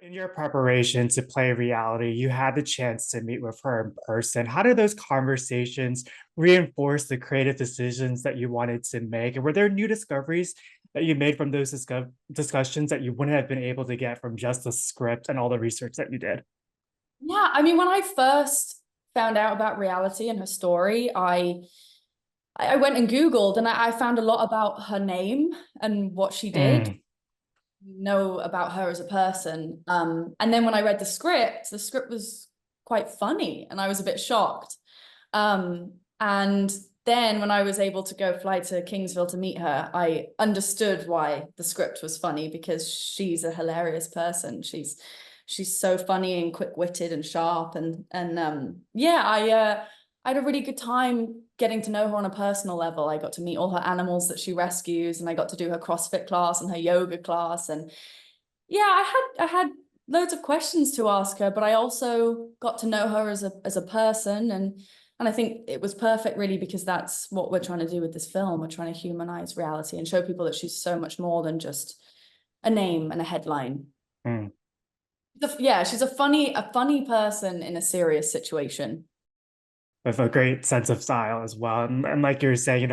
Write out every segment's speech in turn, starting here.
In your preparation to play reality, you had the chance to meet with her in person. How did those conversations reinforce the creative decisions that you wanted to make? And were there new discoveries that you made from those discussions that you wouldn't have been able to get from just the script and all the research that you did? Yeah, I mean, when I first found out about reality and her story, I went and Googled and I found a lot about her name and what she did, Mm. know about her as a person. And then when I read the script was quite funny and I was a bit shocked. And then when I was able to go fly to Kingsville to meet her, I understood why the script was funny because she's a hilarious person. She's so funny and quick-witted and sharp and yeah, I had a really good time getting to know her on a personal level. I got to meet all her animals that she rescues, and I got to do her CrossFit class and her yoga class. And yeah, I had loads of questions to ask her, but I also got to know her as a person, and I think it was perfect really because that's what we're trying to do with this film. We're trying to humanize reality and show people that she's so much more than just a name and a headline. Mm. Yeah, she's a funny person in a serious situation. With a great sense of style as well. And like you were saying,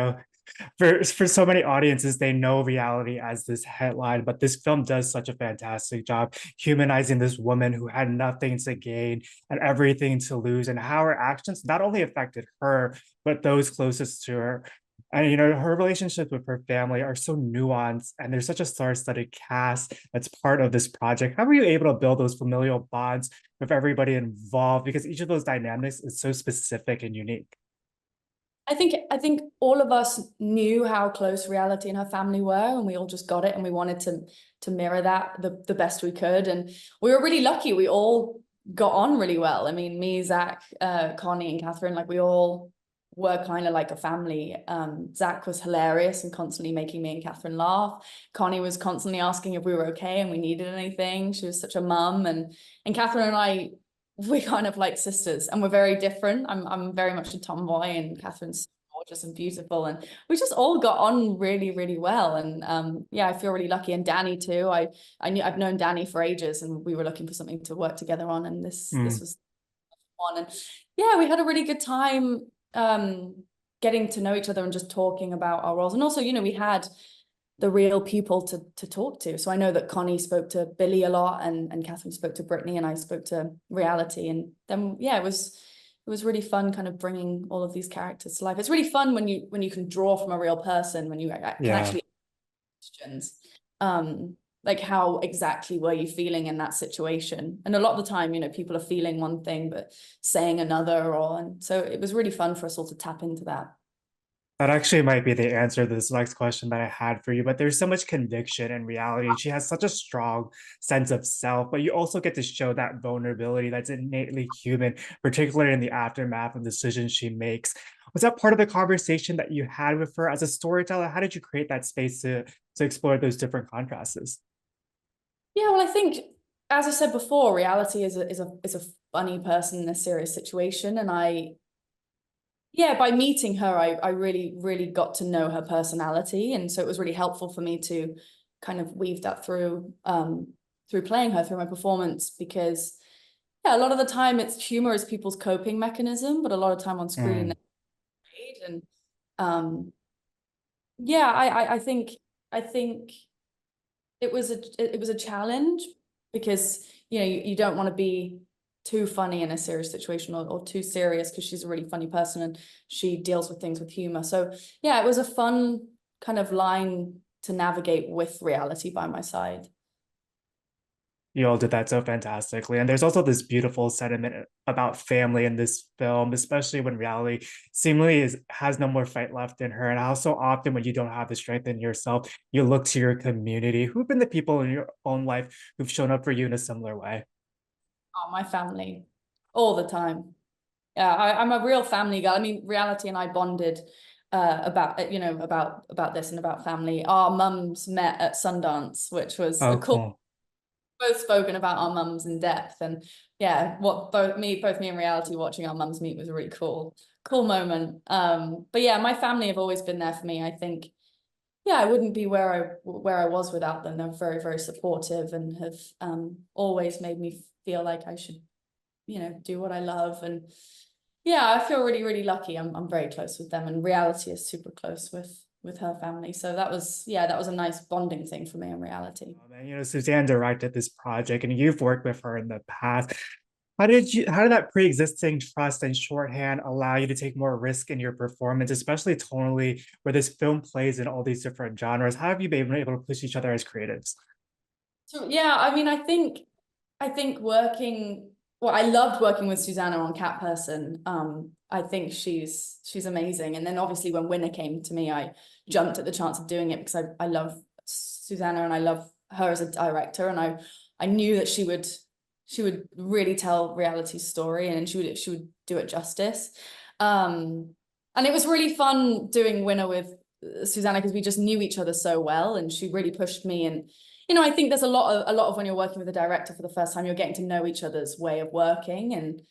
for so many audiences, they know reality as this headline, but this film does such a fantastic job humanizing this woman who had nothing to gain and everything to lose, and how her actions not only affected her, but those closest to her. And her relationships with her family are so nuanced, and there's such a star-studded cast that's part of this project. How were you able to build those familial bonds with everybody involved? Because each of those dynamics is so specific and unique. I think all of us knew how close reality and her family were, and we all just got it, and we wanted to mirror that the best we could. And we were really lucky. We all got on really well. I mean, me, Zach, Connie, and Catherine, like we all were kind of like a family. Zach was hilarious and constantly making me and Catherine laugh. Connie was constantly asking if we were okay and we needed anything. She was such a mum, and Catherine and I, we're kind of like sisters, and we're very different. I'm very much a tomboy, and Catherine's gorgeous and beautiful, and we just all got on really, really well. And yeah, I feel really lucky. And Danny too. I've known Danny for ages, and we were looking for something to work together on, and this Mm. was one. And yeah, we had a really good time getting to know each other and just talking about our roles. And also, we had the real people to talk to. So I know that Connie spoke to Billy a lot, and Catherine spoke to Brittany, and I spoke to reality. And then yeah, it was really fun kind of bringing all of these characters to life. It's really fun when you can draw from a real person, when you can Yeah. actually ask questions. Like how exactly were you feeling in that situation? And a lot of the time, people are feeling one thing but saying another, and so it was really fun for us all to tap into that. That actually might be the answer to this next question that I had for you, but there's so much conviction in reality. She has such a strong sense of self, but you also get to show that vulnerability that's innately human, particularly in the aftermath of decisions she makes. Was that part of the conversation that you had with her as a storyteller? How did you create that space to explore those different contrasts? Yeah, well, I think, as I said before, reality is a funny person in a serious situation, and yeah, by meeting her, I really, really got to know her personality, and so it was really helpful for me to kind of weave that through playing her, through my performance, because yeah, a lot of the time it's humor is people's coping mechanism, but a lot of time on screen, Mm. and um, yeah, I think it was a challenge because you don't want to be too funny in a serious situation, or too serious, because she's a really funny person and she deals with things with humor. So yeah, it was a fun kind of line to navigate with reality by my side. You all did that so fantastically. And there's also this beautiful sentiment about family in this film, especially when reality seemingly has no more fight left in her. And how so often when you don't have the strength in yourself, you look to your community. Who've been the people in your own life who've shown up for you in a similar way? Oh, my family, all the time. Yeah, I'm a real family girl. I mean, reality and I bonded about about this and about family. Our mums met at Sundance, which was a Oh, cool. cool. Both spoken about our mums in depth, and yeah, what both me and reality watching our mums meet was a really cool moment. But yeah, my family have always been there for me. I think yeah, I wouldn't be where I was without them. They're very, very supportive and have always made me feel like I should, do what I love. And yeah, I feel really, really lucky. I'm very close with them, and Reality is super close with her family. So that was a nice bonding thing for me in Reality. And Suzanne directed this project, and you've worked with her in the past. How did that pre-existing trust and shorthand allow you to take more risk in your performance, especially tonally, where this film plays in all these different genres? How have you been able to push each other as creatives? So yeah, I mean, I think well, I loved working with Susanna on Cat Person. I think she's amazing. And then obviously when Winner came to me, I jumped at the chance of doing it because I love Susanna and I love her as a director. And I knew that she would really tell Reality's story and she would do it justice. And it was really fun doing Winner with Susanna because we just knew each other so well, and she really pushed me. And I think there's a lot of when you're working with a director for the first time, you're getting to know each other's way of working, and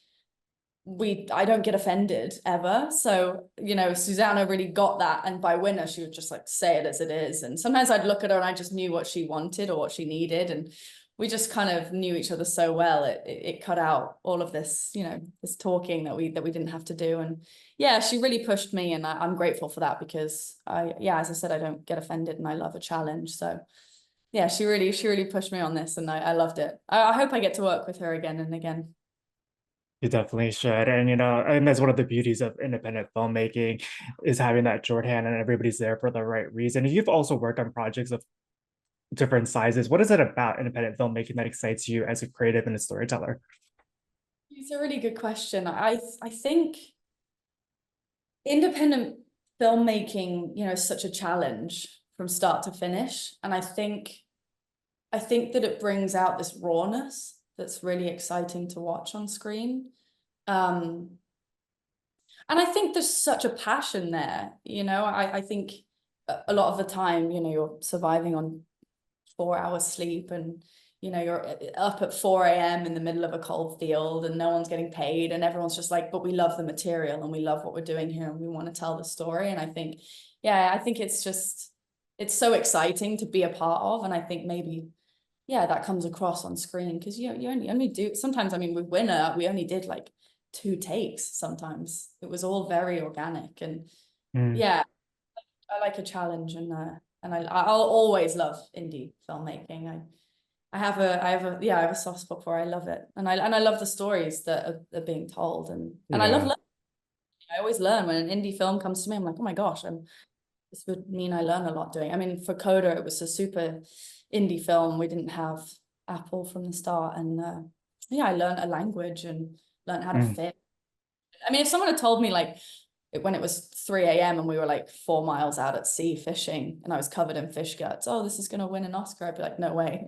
I don't get offended ever. So, Susanna really got that. And by Winner, she would just like say it as it is. And sometimes I'd look at her and I just knew what she wanted or what she needed. And we just kind of knew each other so well. It cut out all of this, this talking that we didn't have to do. And yeah, she really pushed me, and I'm grateful for that because as I said, I don't get offended and I love a challenge. So yeah, she really pushed me on this, and I loved it. I hope I get to work with her again and again. You definitely should. And and that's one of the beauties of independent filmmaking is having that shorthand and everybody's there for the right reason. You've also worked on projects of different sizes. What is it about independent filmmaking that excites you as a creative and a storyteller? It's a really good question. I think independent filmmaking, is such a challenge from start to finish. And I think that it brings out this rawness that's really exciting to watch on screen. Um, and I think there's such a passion there. I think a lot of the time, you're surviving on 4 hours sleep, and you're up at 4 a.m. in the middle of a cold field and no one's getting paid, and everyone's just like, but we love the material and we love what we're doing here and we want to tell the story. And I think it's so exciting to be a part of. And I think maybe that comes across on screen because you only do sometimes. I mean, with Winner, we only did like 2 takes. Sometimes it was all very organic. And Mm, yeah, I like a challenge. And I'll always love indie filmmaking. I have a soft spot for it. I love it. And I love the stories that are being told. And I love yeah. learning. I always learn when an indie film comes to me. I'm like, oh my gosh, this would mean I learn a lot doing. I mean, for Coda, it was a super indie film. We didn't have Apple from the start. And I learned a language and learned how to Mm, fit. I mean, if someone had told me like when it was 3 a.m. and we were like 4 miles out at sea fishing and I was covered in fish guts, oh, this is gonna win an Oscar, I'd be like, no way.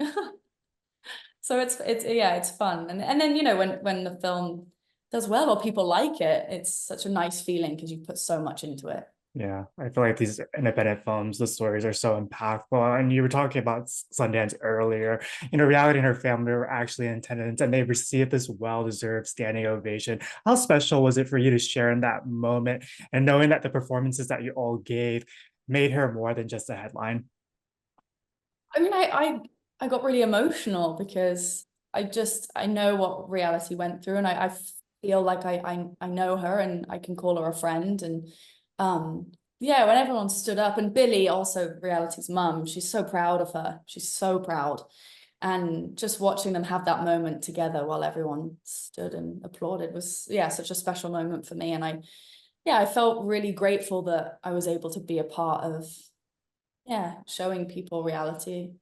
So it's fun. And then when the film does well or people like it, it's such a nice feeling because you put so much into it. yeah. I feel like these independent films, the stories are so impactful. And you were talking about Sundance earlier. Reality and her family were actually in attendance and they received this well-deserved standing ovation. How special was it for you to share in that moment and knowing that the performances that you all gave made her more than just a headline? I mean, I got really emotional because I know what Reality went through, and I feel like I know her and I can call her a friend. And when everyone stood up, and Billy, also Reality's mum, she's so proud of her. She's so proud. And just watching them have that moment together while everyone stood and applauded was such a special moment for me. And I felt really grateful that I was able to be a part of showing people Reality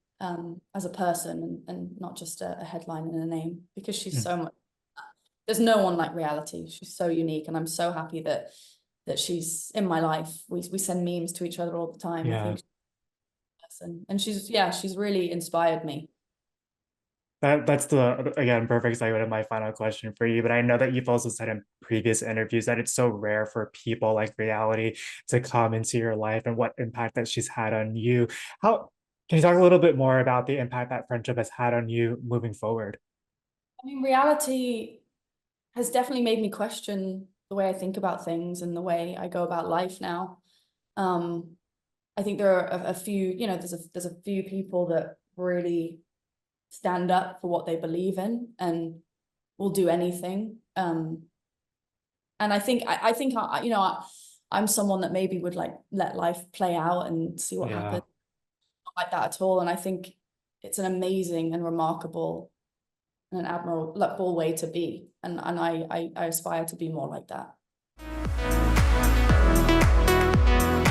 as a person, and not just a headline and a name, because she's Mm, so much. There's no one like Reality. She's so unique, and I'm so happy that she's in my life. We send memes to each other all the time. I yeah. think and she's really inspired me. That's the again perfect segue to my final question for you. But I know that you've also said in previous interviews that it's so rare for people like Reality to come into your life and what impact that she's had on you. How can you talk a little bit more about the impact that friendship has had on you moving forward? I mean, Reality has definitely made me question the way I think about things and the way I go about life now. Um, I think there are a few, you know, there's a few people that really stand up for what they believe in and will do anything. And I think you know, I'm someone that maybe would like let life play out and see what Yeah. happens. Not like that at all. And I think it's an amazing and remarkable and an admirable way to be. And I aspire to be more like that.